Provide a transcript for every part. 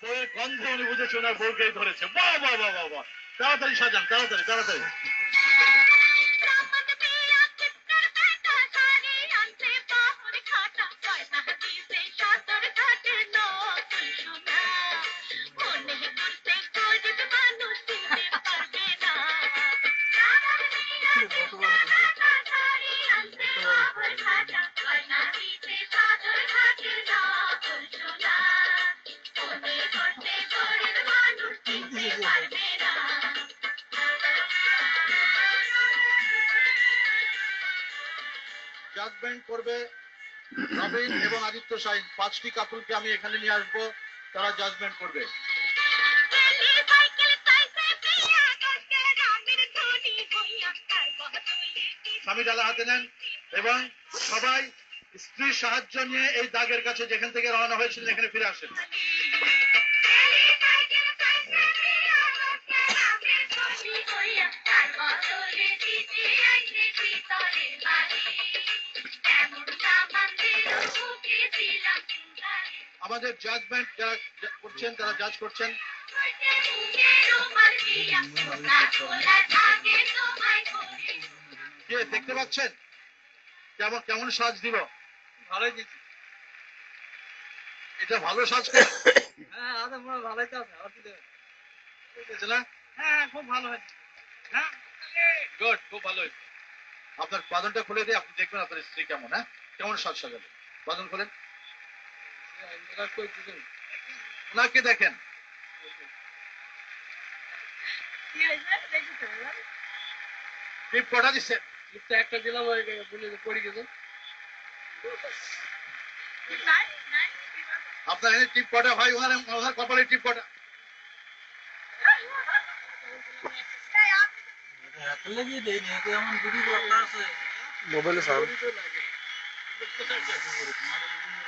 বউয়ের গন্ধে উনি বুঝেছে ওনার বউকেই ধরেছে। বাহ বাহ বাহ বাহ বাহ, তাড়াতাড়ি সাজান, তাড়াতাড়ি তাড়াতাড়ি। জাজমেন্ট করবে রবিন এবং আদিত্য শাহিন, 5টি কাপলকে আমি এখানে নিয়ে আসবো, তারা জাজমেন্ট করবে। স্বামী ডালা হাতে নেন এবং সবাই স্ত্রীর সাহায্য নিয়ে এই দাগের কাছে যেখান থেকে রওনা হয়েছিলেন এখানে ফিরে আসেন। আমাদের জাজমেন্ট যারা করছেন তারা জাজ করছেন। কে দেখতে পাচ্ছেন কেমন কেমন সাজ দিব? ভালোই দিচ্ছি। এটা ভালো সাজ করে? হ্যাঁ ভালোই তো আছে না? হ্যাঁ খুব ভালো হয়েছে। হ্যাঁ গুড, খুব ভালো হয়েছে। আপনার বাঁধনটা খুলে দিয়ে আপনি দেখবেন আপনার স্ত্রী কেমন, হ্যাঁ কেমন সাজ সাজাবে। বাঁধন খোলেন, ওনাকে দেখেন। টিপ কটা দিচ্ছে? টিপটা একটা দিলাম, পড়ে গেছে। আপনার এখানে টিপ কটা হয়? ওনার কপালে টিপ কটা?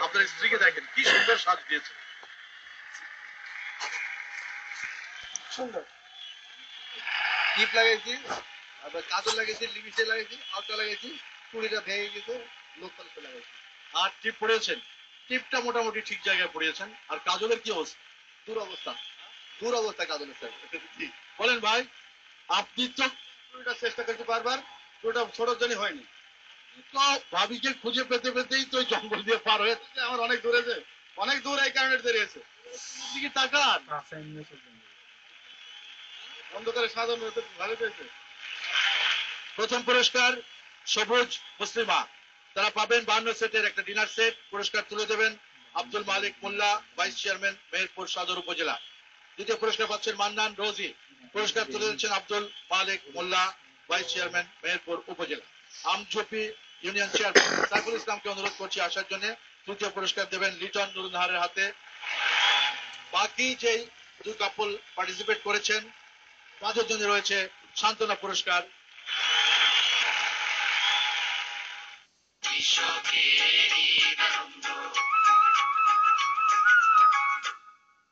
আপনার স্ত্রীকে দেখেন কি সুন্দর সাজ দিয়েছে, সুন্দর টিপ লাগাইছি, আবার কাজল লাগাইছি, লিপস্টিক লাগাইছি, আউটা লাগাইছি, চুড়িটা ভেঙে গেছে, লোক পালিশে লাগাইছি। আর টিপ পড়েছেন, টিপটা মোটামুটি ঠিক জায়গায় পড়িয়েছেন। আর কাজলের কি অবস্থা? দুরবস্থা, দুরবস্থা কাজলের স্যার। বলেন ভাই, আপনি তো চুড়িটা চেষ্টা করতে পারবার, চুড়িটা ছোটার জন্য হয়নি। তো ভাবিকে খুঁজে পেতে পেতেই তো জঙ্গল দিয়ে পার হয়েছে, আমার অনেক দূরে যে, অনেক দূর এই কারণে দাঁড়িয়েছে। দিকে তাকান, অন্ধকারে সাজানো ভালো পেয়েছে। প্রথম পুরস্কার সবুজ মুসলিমা, তারা পাবেন 52 সেটের একটা ডিনার সেট। পুরস্কার তুলে দেবেন আব্দুল মালিক মোল্লা, ভাইস চেয়ারম্যান মেহেরপুর সদর উপজেলা। দ্বিতীয় পুরস্কার পাচ্ছেন মান্নান রোজি, পুরস্কার তুলে দিচ্ছেন আব্দুল মালিক মোল্লা, ভাইস চেয়ারম্যান মেহেরপুর উপজেলা। আমঝোপি ইউনিয়ন চেয়ারম্যান সাইফুল ইসলামকে অনুরোধ করছি আসার জন্য। তৃতীয় পুরস্কার দেবেন লিটন নুরুন্নাহারের হাতে। বাকি যেই দুই কাপল পার্টিসিপেট করেছেন তাদের জন্য রয়েছে সান্ত্বনা পুরস্কার।